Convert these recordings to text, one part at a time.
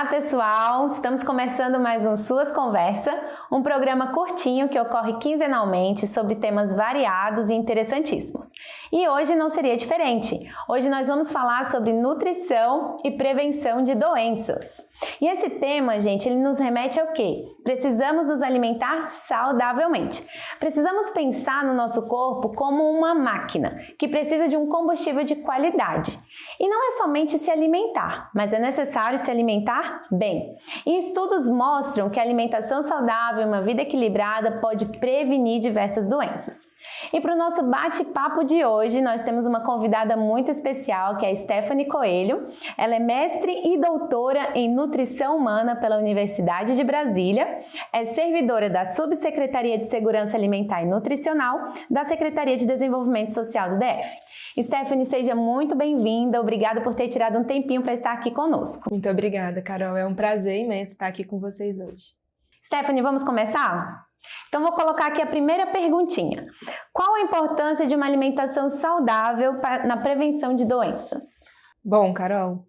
Olá, pessoal! Estamos começando mais um Suas Conversa, um programa curtinho que ocorre quinzenalmente sobre temas variados e interessantíssimos. E hoje não seria diferente. Hoje nós vamos falar sobre nutrição e prevenção de doenças. E esse tema, gente, ele nos remete ao quê? Precisamos nos alimentar saudavelmente. Precisamos pensar no nosso corpo como uma máquina que precisa de um combustível de qualidade. E não é somente se alimentar, mas é necessário se alimentar bem. E estudos mostram que a alimentação saudável e uma vida equilibrada pode prevenir diversas doenças. E para o nosso bate-papo de hoje, nós temos uma convidada muito especial, que é a Stephanie Coelho. Ela é mestre e doutora em Nutrição Humana pela Universidade de Brasília, é servidora da Subsecretaria de Segurança Alimentar e Nutricional da Secretaria de Desenvolvimento Social do DF. Stephanie, seja muito bem-vinda. Obrigada por ter tirado um tempinho para estar aqui conosco. Muito obrigada, Carol. É um prazer imenso estar aqui com vocês hoje. Stephanie, vamos começar? Então, vou colocar aqui a primeira perguntinha. Qual a importância de uma alimentação saudável na prevenção de doenças? Bom, Carol,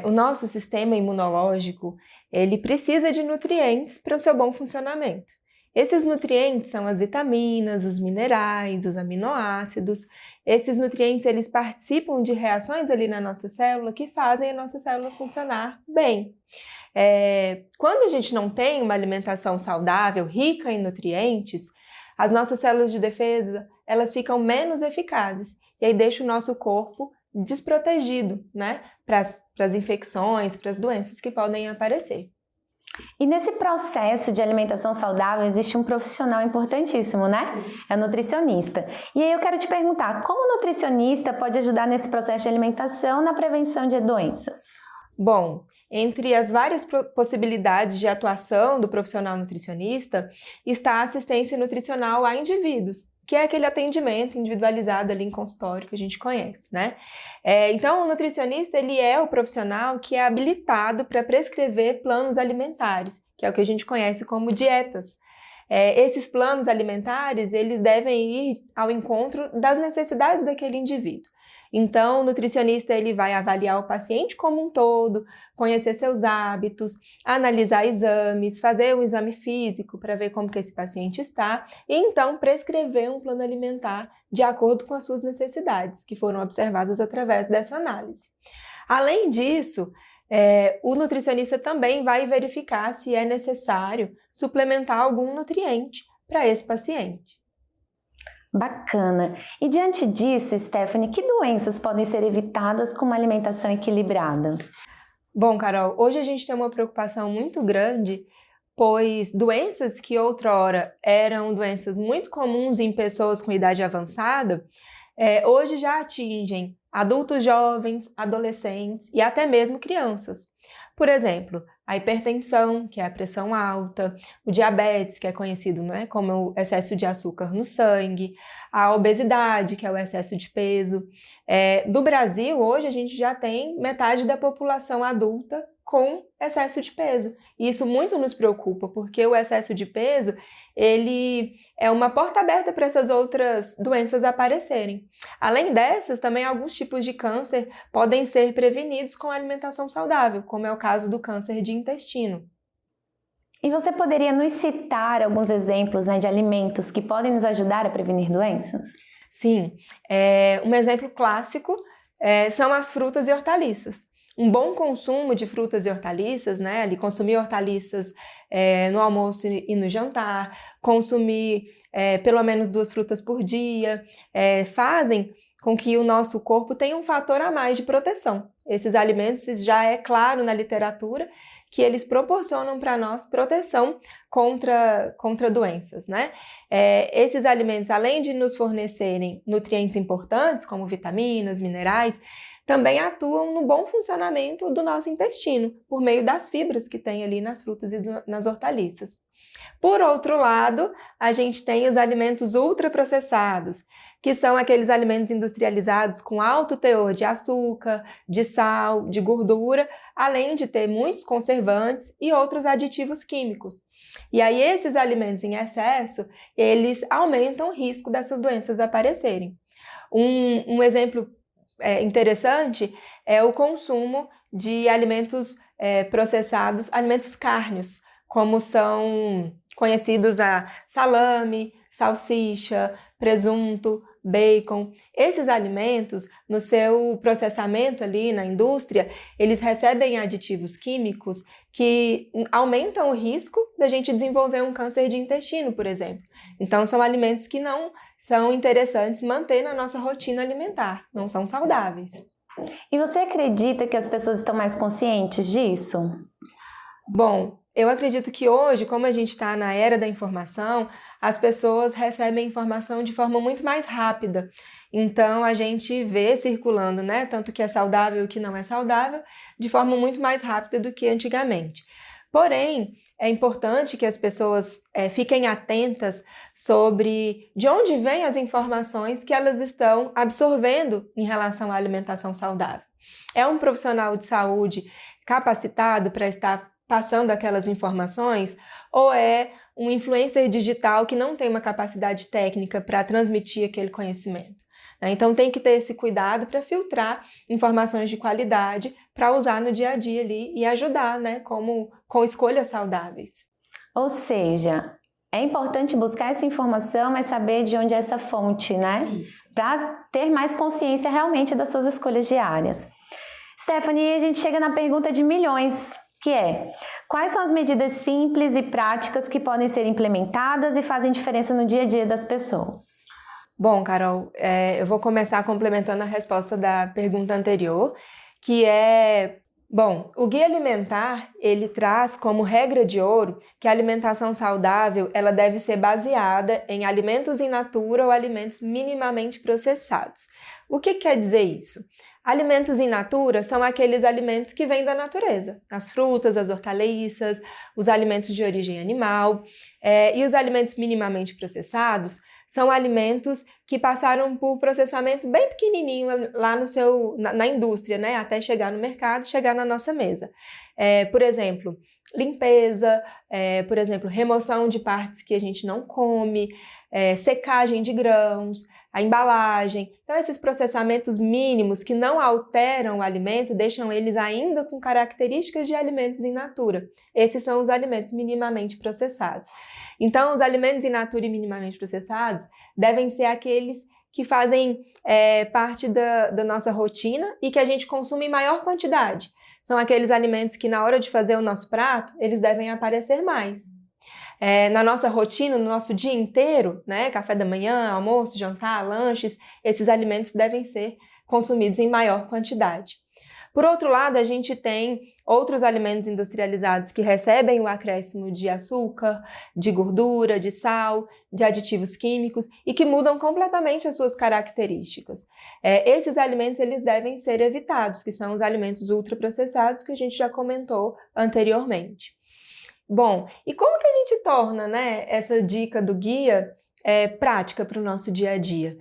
o nosso sistema imunológico, ele precisa de nutrientes para o seu bom funcionamento. Esses nutrientes são as vitaminas, os minerais, os aminoácidos. Esses nutrientes, eles participam de reações ali na nossa célula que fazem a nossa célula funcionar bem. Quando a gente não tem uma alimentação saudável, rica em nutrientes, as nossas células de defesa, elas ficam menos eficazes e aí deixa o nosso corpo desprotegido, né, para as infecções, para as doenças que podem aparecer. E nesse processo de alimentação saudável existe um profissional importantíssimo, né? É o nutricionista. E aí eu quero te perguntar, como o nutricionista pode ajudar nesse processo de alimentação na prevenção de doenças? Bom, entre as várias possibilidades de atuação do profissional nutricionista está a assistência nutricional a indivíduos, que é aquele atendimento individualizado ali em consultório que a gente conhece, né? Então, o nutricionista, ele é o profissional que é habilitado para prescrever planos alimentares, que é o que a gente conhece como dietas. Esses planos alimentares, eles devem ir ao encontro das necessidades daquele indivíduo. Então, o nutricionista, ele vai avaliar o paciente como um todo, conhecer seus hábitos, analisar exames, fazer um exame físico para ver como que esse paciente está e então prescrever um plano alimentar de acordo com as suas necessidades, que foram observadas através dessa análise. Além disso, o nutricionista também vai verificar se é necessário suplementar algum nutriente para esse paciente. Bacana! E diante disso, Stephanie, que doenças podem ser evitadas com uma alimentação equilibrada? Bom, Carol, hoje a gente tem uma preocupação muito grande, pois doenças que outrora eram doenças muito comuns em pessoas com idade avançada, hoje já atingem adultos jovens, adolescentes e até mesmo crianças. Por exemplo, a hipertensão, que é a pressão alta, o diabetes, que é conhecido, né, como o excesso de açúcar no sangue, a obesidade, que é o excesso de peso. Do Brasil, hoje, a gente já tem metade da população adulta com excesso de peso. E isso muito nos preocupa, porque o excesso de peso, ele é uma porta aberta para essas outras doenças aparecerem. Além dessas, também alguns tipos de câncer podem ser prevenidos com alimentação saudável, como é o caso do câncer de intestino. E você poderia nos citar alguns exemplos, né, de alimentos que podem nos ajudar a prevenir doenças? Sim, um exemplo clássico são as frutas e hortaliças. Um bom consumo de frutas e hortaliças, né? Ali consumir hortaliças no almoço e no jantar, consumir pelo menos 2 frutas por dia, fazem com que o nosso corpo tenha um fator a mais de proteção. Esses alimentos, já é claro na literatura que eles proporcionam para nós proteção contra doenças, né? Esses alimentos, além de nos fornecerem nutrientes importantes, como vitaminas, minerais, também atuam no bom funcionamento do nosso intestino, por meio das fibras que tem ali nas frutas e nas hortaliças. Por outro lado, a gente tem os alimentos ultraprocessados, que são aqueles alimentos industrializados com alto teor de açúcar, de sal, de gordura, além de ter muitos conservantes e outros aditivos químicos. E aí esses alimentos em excesso, eles aumentam o risco dessas doenças aparecerem. Um exemplo interessante é o consumo de alimentos processados, alimentos cárneos, como são conhecidos a salame, salsicha, presunto, bacon. Esses alimentos, no seu processamento ali na indústria, eles recebem aditivos químicos que aumentam o risco da gente desenvolver um câncer de intestino, por exemplo. Então, são alimentos que não são interessantes manter na nossa rotina alimentar, não são saudáveis. E você acredita que as pessoas estão mais conscientes disso? Bom, eu acredito que hoje, como a gente está na era da informação, as pessoas recebem informação de forma muito mais rápida. Então, a gente vê circulando, né, tanto o que é saudável e o que não é saudável, de forma muito mais rápida do que antigamente. Porém, é importante que as pessoas fiquem atentas sobre de onde vêm as informações que elas estão absorvendo em relação à alimentação saudável. É um profissional de saúde capacitado para estar passando aquelas informações, ou é um influencer digital que não tem uma capacidade técnica para transmitir aquele conhecimento. Então tem que ter esse cuidado para filtrar informações de qualidade para usar no dia a dia ali e ajudar, né, com escolhas saudáveis. Ou seja, é importante buscar essa informação, mas saber de onde é essa fonte, né? Para ter mais consciência realmente das suas escolhas diárias. Stephanie, a gente chega na pergunta de milhões, que é: quais são as medidas simples e práticas que podem ser implementadas e fazem diferença no dia a dia das pessoas? Bom, Carol, eu vou começar complementando a resposta da pergunta anterior, que é... Bom, o Guia Alimentar, ele traz como regra de ouro que a alimentação saudável ela deve ser baseada em alimentos in natura ou alimentos minimamente processados. O que quer dizer isso? Alimentos in natura são aqueles alimentos que vêm da natureza, as frutas, as hortaliças, os alimentos de origem animal, e os alimentos minimamente processados são alimentos que passaram por processamento bem pequenininho lá na indústria, né, até chegar no mercado, chegar na nossa mesa. Por exemplo, limpeza, por exemplo, remoção de partes que a gente não come, secagem de grãos, a embalagem. Então, esses processamentos mínimos que não alteram o alimento, deixam eles ainda com características de alimentos in natura. Esses são os alimentos minimamente processados. Então, os alimentos in natura e minimamente processados devem ser aqueles que fazem parte da nossa rotina e que a gente consome em maior quantidade. São aqueles alimentos que, na hora de fazer o nosso prato, eles devem aparecer mais. Na nossa rotina, no nosso dia inteiro, né, café da manhã, almoço, jantar, lanches, esses alimentos devem ser consumidos em maior quantidade. Por outro lado, a gente tem outros alimentos industrializados que recebem o acréscimo de açúcar, de gordura, de sal, de aditivos químicos e que mudam completamente as suas características. Esses alimentos eles devem ser evitados, que são os alimentos ultraprocessados que a gente já comentou anteriormente. Bom, e como que a gente torna, né, essa dica do guia prática para o nosso dia a dia?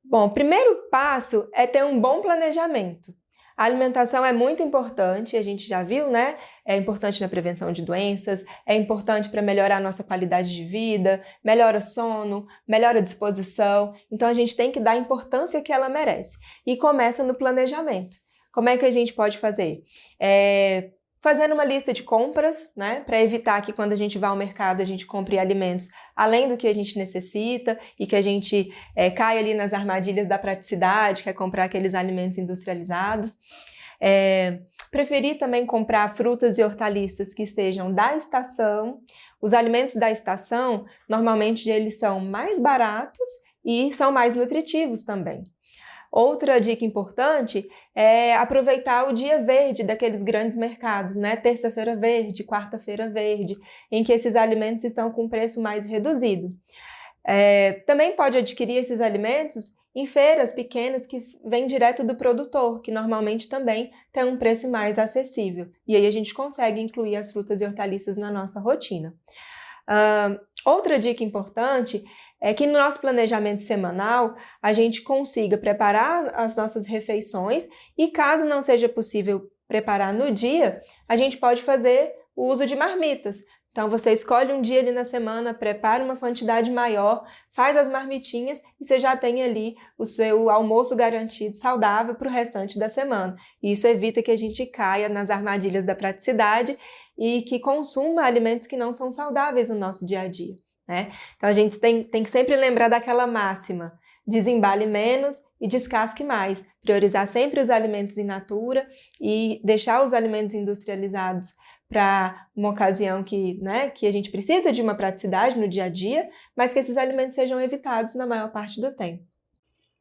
Bom, o primeiro passo é ter um bom planejamento. A alimentação é muito importante, a gente já viu, né? É importante na prevenção de doenças, é importante para melhorar a nossa qualidade de vida, melhora o sono, melhora a disposição. Então, a gente tem que dar a importância que ela merece. E começa no planejamento. Como é que a gente pode fazer? Fazendo uma lista de compras, né, para evitar que quando a gente vá ao mercado a gente compre alimentos além do que a gente necessita e que a gente caia ali nas armadilhas da praticidade, que é comprar aqueles alimentos industrializados. Preferir também comprar frutas e hortaliças que sejam da estação. Os alimentos da estação, normalmente eles são mais baratos e são mais nutritivos também. Outra dica importante é aproveitar o dia verde daqueles grandes mercados, né? Terça-feira verde, quarta-feira verde, em que esses alimentos estão com preço mais reduzido. Também pode adquirir esses alimentos em feiras pequenas que vêm direto do produtor, que normalmente também tem um preço mais acessível. E aí a gente consegue incluir as frutas e hortaliças na nossa rotina. Outra dica importante é que no nosso planejamento semanal a gente consiga preparar as nossas refeições e caso não seja possível preparar no dia, a gente pode fazer o uso de marmitas. Então, você escolhe um dia ali na semana, prepara uma quantidade maior, faz as marmitinhas e você já tem ali o seu almoço garantido saudável para o restante da semana. E isso evita que a gente caia nas armadilhas da praticidade e que consuma alimentos que não são saudáveis no nosso dia a dia, né? Então, a gente tem que sempre lembrar daquela máxima: desembale menos e descasque mais. Priorizar sempre os alimentos in natura e deixar os alimentos industrializados para uma ocasião que a gente precisa de uma praticidade no dia a dia, mas que esses alimentos sejam evitados na maior parte do tempo.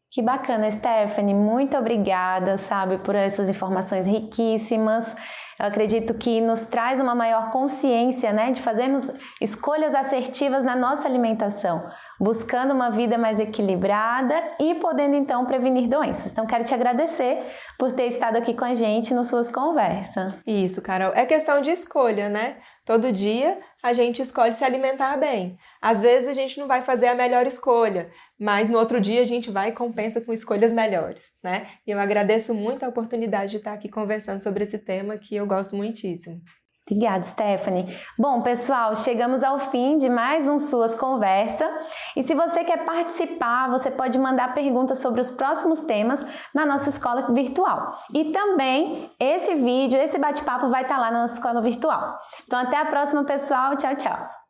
Que bacana, Stephanie, muito obrigada, por essas informações riquíssimas. Eu acredito que nos traz uma maior consciência, de fazermos escolhas assertivas na nossa alimentação, buscando uma vida mais equilibrada e podendo então prevenir doenças. Então quero te agradecer por ter estado aqui com a gente nas suas conversas. Isso, Carol, é questão de escolha, né? Todo dia a gente escolhe se alimentar bem. Às vezes a gente não vai fazer a melhor escolha, mas no outro dia a gente vai e compensa com escolhas melhores, né? E eu agradeço muito a oportunidade de estar aqui conversando sobre esse tema que eu gosto muitíssimo. Obrigada, Stephanie. Bom, pessoal, chegamos ao fim de mais um Suas Conversa. E se você quer participar, você pode mandar perguntas sobre os próximos temas na nossa escola virtual. E também esse vídeo, esse bate-papo vai estar lá na nossa escola virtual. Então, até a próxima, pessoal. Tchau, tchau.